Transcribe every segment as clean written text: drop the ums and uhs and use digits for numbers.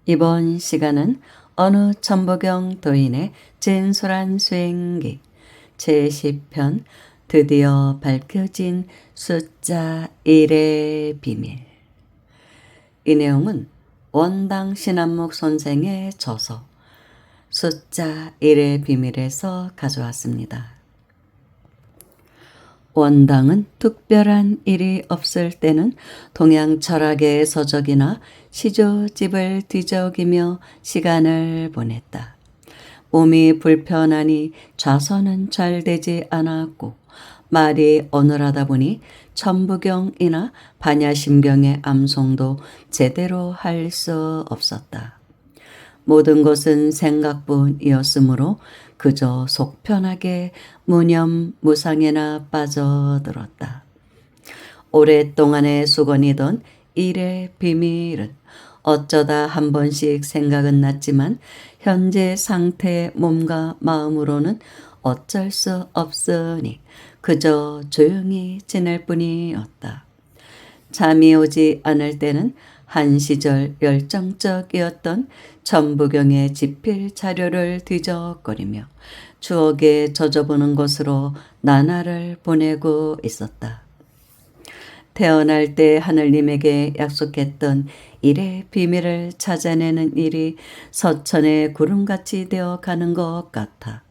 이번 시간은 어느 천부경 도인의 진솔한 수행기 제10편 드디어 밝혀진 숫자 1의 비밀. 이 내용은 원당 신한목 선생의 저서 숫자 1의 비밀에서 가져왔습니다. 원당은 특별한 일이 없을 때는 동양 철학의 서적이나 시조집을 뒤적이며 시간을 보냈다. 몸이 불편하니 좌선은 잘 되지 않았고 말이 어눌하다 보니 천부경이나 반야심경의 암송도 제대로 할 수 없었다. 모든 것은 생각뿐이었으므로 그저 속 편하게 무념무상에나 빠져들었다. 오랫동안의 수건이던 일의 비밀은 어쩌다 한 번씩 생각은 났지만 현재 상태의 몸과 마음으로는 어쩔 수 없으니 그저 조용히 지낼 뿐이었다. 잠이 오지 않을 때는 한 시절 열정적이었던 천부경의 지필 자료를 뒤적거리며 추억에 젖어보는 것으로 나날을 보내고 있었다. 태어날 때 하늘님에게 약속했던 일의 비밀을 찾아내는 일이 서천의 구름같이 되어 가는 것 같아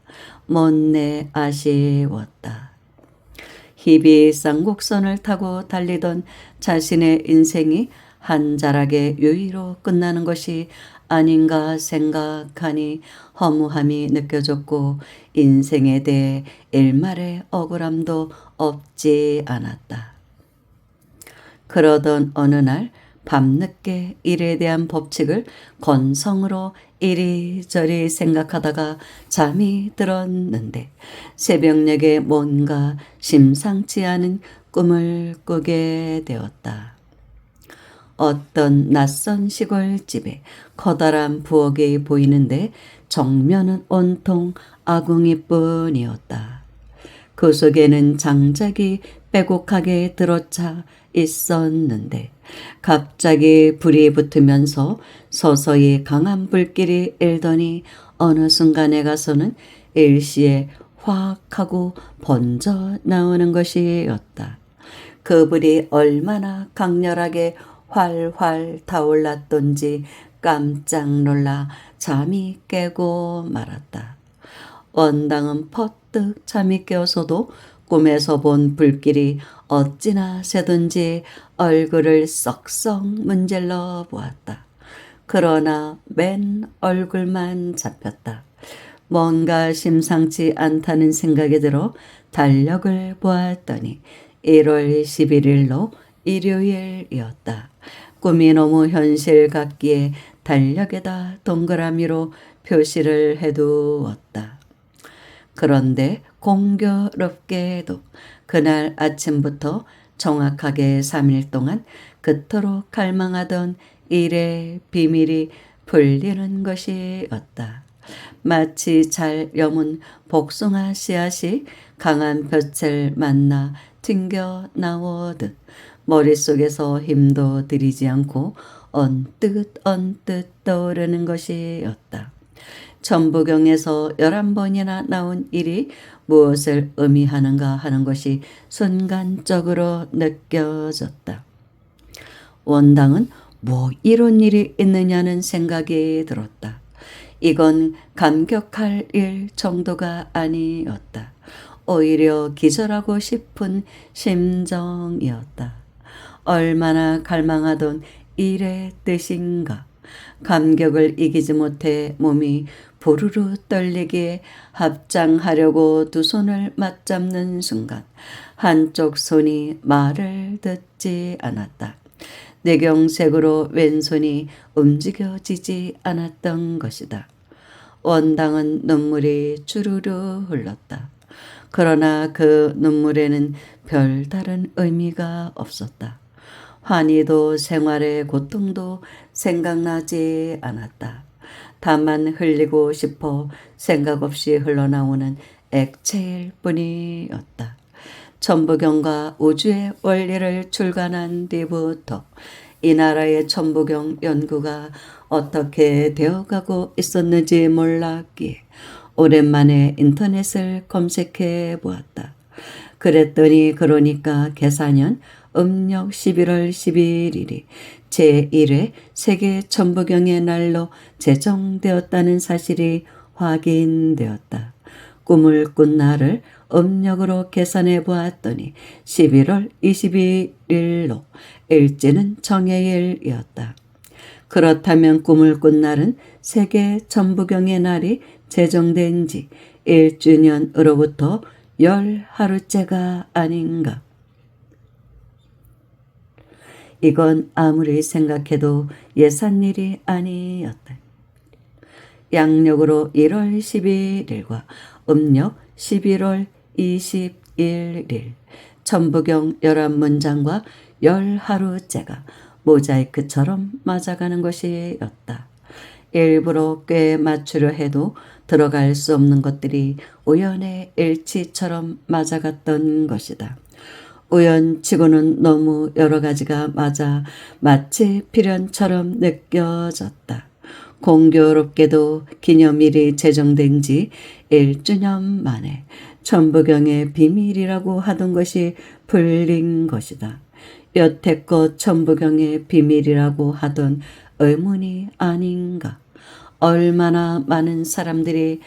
못내 아쉬웠다. 희비 쌍곡선을 타고 달리던 자신의 인생이 한 자락의 유의로 끝나는 것이 아닌가 생각하니 허무함이 느껴졌고 인생에 대해 일말의 억울함도 없지 않았다. 그러던 어느 날 밤늦게 일에 대한 법칙을 건성으로 이리저리 생각하다가 잠이 들었는데 새벽녘에 뭔가 심상치 않은 꿈을 꾸게 되었다. 어떤 낯선 시골집에 커다란 부엌이 보이는데 정면은 온통 아궁이뿐이었다. 그 속에는 장작이 빼곡하게 들어차 있었는데 갑자기 불이 붙으면서 서서히 강한 불길이 일더니 어느 순간에 가서는 일시에 확 하고 번져 나오는 것이었다. 그 불이 얼마나 강렬하게 활활 타올랐던지 깜짝 놀라 잠이 깨고 말았다. 원당은 퍼뜩 잠이 깨어서도 꿈에서 본 불길이 어찌나 세던지 얼굴을 썩썩 문질러 보았다. 그러나 맨 얼굴만 잡혔다. 뭔가 심상치 않다는 생각이 들어 달력을 보았더니 1월 11일로 일요일이었다. 꿈이 너무 현실 같기에 달력에다 동그라미로 표시를 해두었다. 그런데 공교롭게도 그날 아침부터 정확하게 3일 동안 그토록 갈망하던 일의 비밀이 풀리는 것이었다. 마치 잘 여문 복숭아 씨앗이 강한 볕을 만나 튕겨 나오듯 머릿속에서 힘도 들이지 않고 언뜻 떠오르는 것이었다. 천부경에서 11번이나 나온 일이 무엇을 의미하는가 하는 것이 순간적으로 느껴졌다. 원당은 뭐 이런 일이 있느냐는 생각이 들었다. 이건 감격할 일 정도가 아니었다. 오히려 기절하고 싶은 심정이었다. 얼마나 갈망하던 일의 뜻인가. 감격을 이기지 못해 몸이 부르르 떨리기에 합장하려고 두 손을 맞잡는 순간 한쪽 손이 말을 듣지 않았다. 뇌경색으로 왼손이 움직여지지 않았던 것이다. 원당은 눈물이 주르르 흘렀다. 그러나 그 눈물에는 별다른 의미가 없었다. 환희도 생활의 고통도 생각나지 않았다. 다만 흘리고 싶어 생각 없이 흘러나오는 액체일 뿐이었다. 천부경과 우주의 원리를 출간한 뒤부터 이 나라의 천부경 연구가 어떻게 되어가고 있었는지 몰랐기에 오랜만에 인터넷을 검색해 보았다. 그랬더니 그러니까 개사년 음력 11월 11일이 제1회 세계 천부경의 날로 제정되었다는 사실이 확인되었다. 꿈을 꾼 날을 음력으로 계산해 보았더니 11월 22일로 일지는 정해일이었다. 그렇다면 꿈을 꾼 날은 세계 천부경의 날이 제정된 지 1주년으로부터 10하루째가 아닌가. 이건 아무리 생각해도 예산일이 아니었다. 양력으로 1월 11일과 음력 11월 21일 천부경 11문장과 10하루째가 모자이크처럼 맞아가는 것이었다. 일부러 꽤 맞추려 해도 들어갈 수 없는 것들이 우연의 일치처럼 맞아갔던 것이다. 우연치고는 너무 여러 가지가 맞아 마치 필연처럼 느껴졌다. 공교롭게도 기념일이 제정된 지 1주년 만에 천부경의 비밀이라고 하던 것이 풀린 것이다. 여태껏 천부경의 비밀이라고 하던 의문이 아닌가. 얼마나 많은 사람들이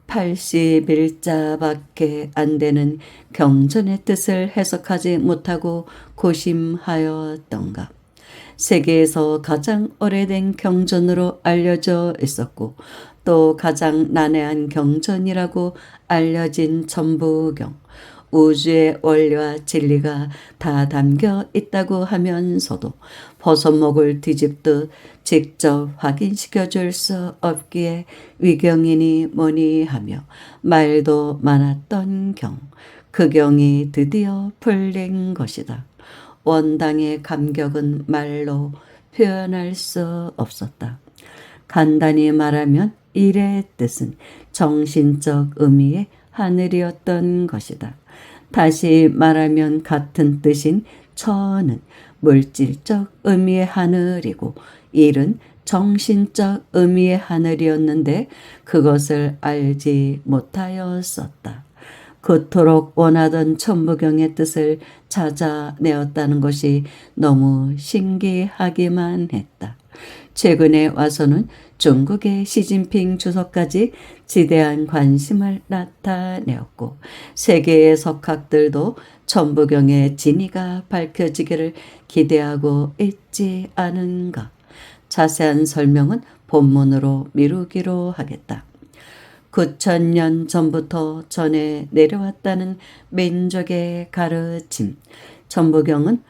80일자밖에 안 되는 경전의 뜻을 해석하지 못하고 고심하였던가. 세계에서 가장 오래된 경전으로 알려져 있었고 또 가장 난해한 경전이라고 알려진 천부경. 우주의 원리와 진리가 다 담겨 있다고 하면서도 버섯목을 뒤집듯 직접 확인시켜 줄 수 없기에 위경이니 뭐니 하며 말도 많았던 경. 그 경이 드디어 풀린 것이다. 원당의 감격은 말로 표현할 수 없었다. 간단히 말하면 일의 뜻은 정신적 의미의 하늘이었던 것이다. 다시 말하면 같은 뜻인 천은 물질적 의미의 하늘이고 일은 정신적 의미의 하늘이었는데 그것을 알지 못하였었다. 그토록 원하던 천부경의 뜻을 찾아내었다는 것이 너무 신기하기만 했다. 최근에 와서는 중국의 시진핑 주석까지 지대한 관심을 나타내었고 세계의 석학들도 천부경의 진위가 밝혀지기를 기대하고 있지 않은가. 자세한 설명은 본문으로 미루기로 하겠다. 9,000년 전부터 전해 내려왔다는 민족의 가르침. 천부경은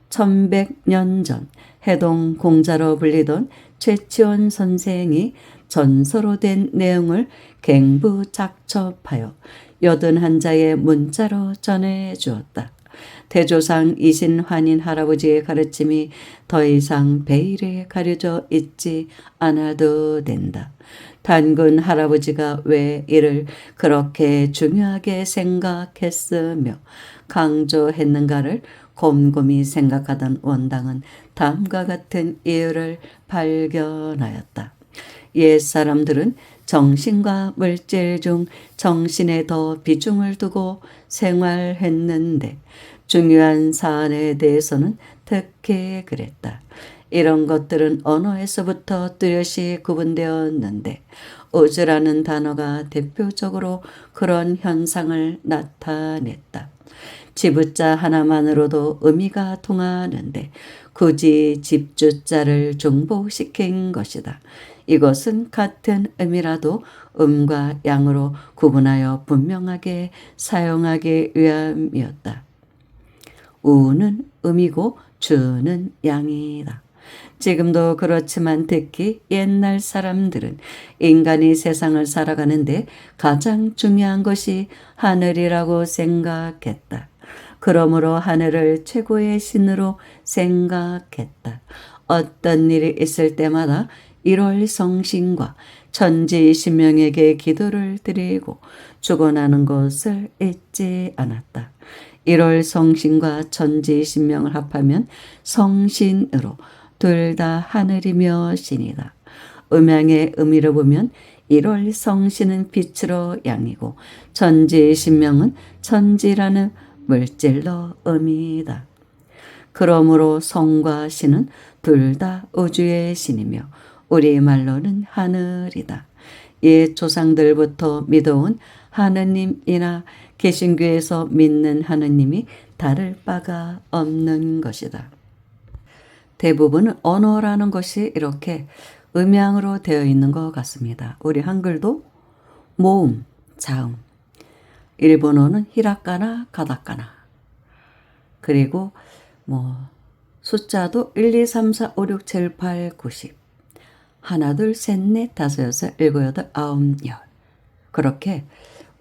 1100년 전 해동 공자로 불리던 최치원 선생이 전서로 된 내용을 갱부작첩하여 81자의 문자로 전해 주었다. 대조상 이신환인 할아버지의 가르침이 더 이상 베일에 가려져 있지 않아도 된다. 단군 할아버지가 왜 이를 그렇게 중요하게 생각했으며 강조했는가를 곰곰이 생각하던 원당은 다음과 같은 이유를 발견하였다. 옛 사람들은 정신과 물질 중 정신에 더 비중을 두고 생활했는데 중요한 사안에 대해서는 특히 그랬다. 이런 것들은 언어에서부터 뚜렷이 구분되었는데 우주라는 단어가 대표적으로 그런 현상을 나타냈다. 지부자 하나만으로도 의미가 통하는데 굳이 집주자를 중복시킨 것이다. 이것은 같은 의미라도 음과 양으로 구분하여 분명하게 사용하기 위함이었다. 우는 음이고 주는 양이다. 지금도 그렇지만 특히 옛날 사람들은 인간이 세상을 살아가는데 가장 중요한 것이 하늘이라고 생각했다. 그러므로 하늘을 최고의 신으로 생각했다. 어떤 일이 있을 때마다 1월 성신과 천지신명에게 기도를 드리고 축원하는 것을 잊지 않았다. 1월 성신과 천지신명을 합하면 성신으로 둘 다 하늘이며 신이다. 음양의 의미로 보면 1월 성신은 빛으로 양이고 천지신명은 천지라는 물질로 의미다. 그러므로 성과 신은 둘 다 우주의 신이며 우리말로는 하늘이다. 옛 조상들부터 믿어온 하느님이나 개신교에서 믿는 하느님이 다를 바가 없는 것이다. 대부분 언어라는 것이 이렇게 음양으로 되어 있는 것 같습니다. 우리 한글도 모음, 자음, 일본어는 히라카나, 가다카나, 그리고 숫자도 1, 2, 3, 4, 5, 6, 7, 8, 9, 10, 하나, 둘, 셋, 넷, 다섯, 여섯, 일곱, 여덟, 아홉, 열, 그렇게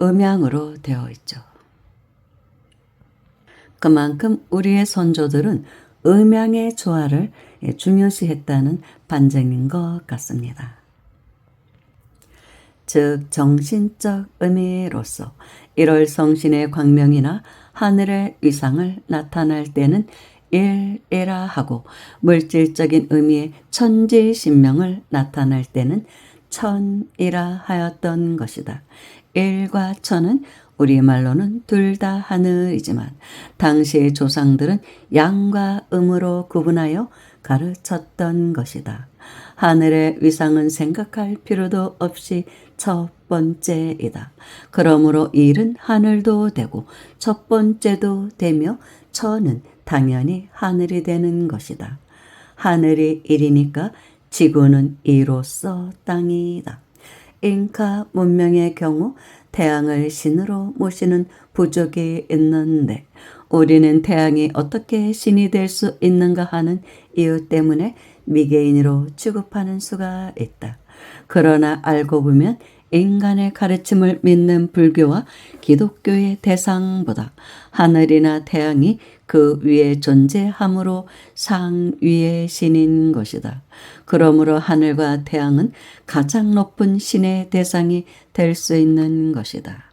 음양으로 되어 있죠. 그만큼 우리의 선조들은 음양의 조화를 중요시했다는 반증인 것 같습니다. 즉 정신적 의미로서 1월 성신의 광명이나 하늘의 위상을 나타날 때는 일이라 하고 물질적인 의미의 천지신명을 나타날 때는 천이라 하였던 것이다. 일과 천은 우리말로는 둘 다 하늘이지만 당시의 조상들은 양과 음으로 구분하여 가르쳤던 것이다. 하늘의 위상은 생각할 필요도 없이 첫 번째이다. 그러므로 일은 하늘도 되고 첫 번째도 되며 천은 당연히 하늘이 되는 것이다. 하늘이 일이니까 지구는 이로써 땅이다. 잉카 문명의 경우 태양을 신으로 모시는 부족이 있는데 우리는 태양이 어떻게 신이 될 수 있는가 하는 이유 때문에 미개인으로 취급하는 수가 있다. 그러나 알고 보면 인간의 가르침을 믿는 불교와 기독교의 대상보다 하늘이나 태양이 그 위에 존재함으로 상위의 신인 것이다. 그러므로 하늘과 태양은 가장 높은 신의 대상이 될 수 있는 것이다.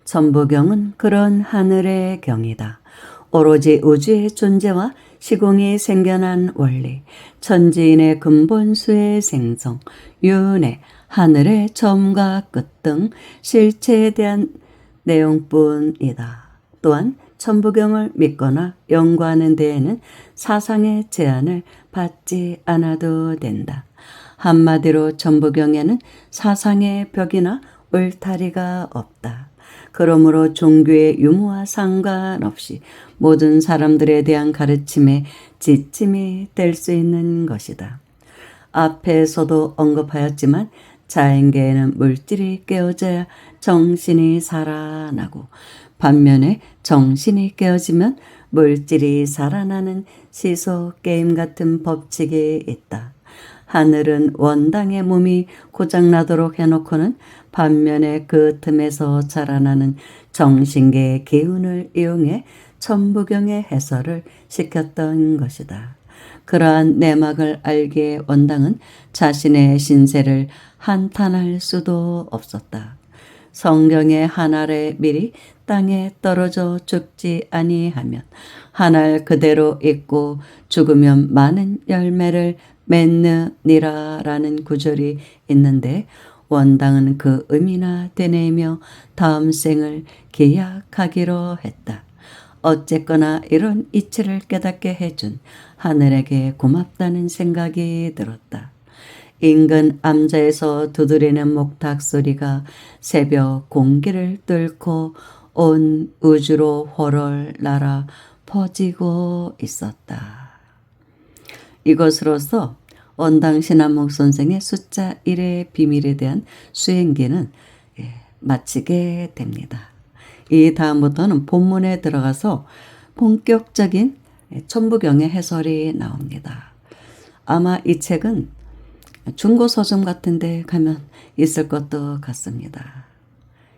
천부경은 그런 하늘의 경이다. 오로지 우주의 존재와 시공이 생겨난 원리, 천지인의 근본수의 생성, 윤회, 하늘의 처음과 끝 등 실체에 대한 내용뿐이다. 또한 천부경을 믿거나 연구하는 데에는 사상의 제한을 받지 않아도 된다. 한마디로 천부경에는 사상의 벽이나 울타리가 없다. 그러므로 종교의 유무와 상관없이 모든 사람들에 대한 가르침의 지침이 될 수 있는 것이다. 앞에서도 언급하였지만 자연계에는 물질이 깨어져야 정신이 살아나고 반면에 정신이 깨어지면 물질이 살아나는 시소 게임 같은 법칙이 있다. 하늘은 원당의 몸이 고장나도록 해놓고는 반면에 그 틈에서 자라나는 정신계의 기운을 이용해 천부경의 해설을 시켰던 것이다. 그러한 내막을 알기에 원당은 자신의 신세를 한탄할 수도 없었다. 성경의 한 알의 밀이 땅에 떨어져 죽지 아니하면 한 알 그대로 있고 죽으면 많은 열매를 맺느니라 라는 구절이 있는데 원당은 그 의미나 되뇌이며 다음 생을 기약하기로 했다. 어쨌거나 이런 이치를 깨닫게 해준 하늘에게 고맙다는 생각이 들었다. 인근 암자에서 두드리는 목탁 소리가 새벽 공기를 뚫고 온 우주로 훨훨 날아 퍼지고 있었다. 이것으로서 원당 신한목 선생의 숫자 1의 비밀에 대한 수행기는 마치게 됩니다. 이 다음부터는 본문에 들어가서 본격적인 천부경의 해설이 나옵니다. 아마 이 책은 중고 서점 같은 데 가면 있을 것도 같습니다.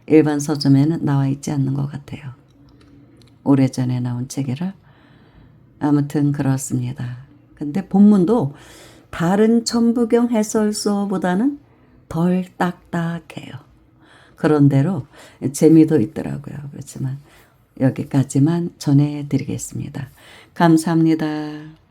일반 서점에는 나와 있지 않는 것 같아요. 오래전에 나온 책이라 아무튼 그렇습니다. 근데 본문도 다른 천부경 해설서보다는 덜 딱딱해요. 그런대로 재미도 있더라고요. 그렇지만 여기까지만 전해드리겠습니다. 감사합니다.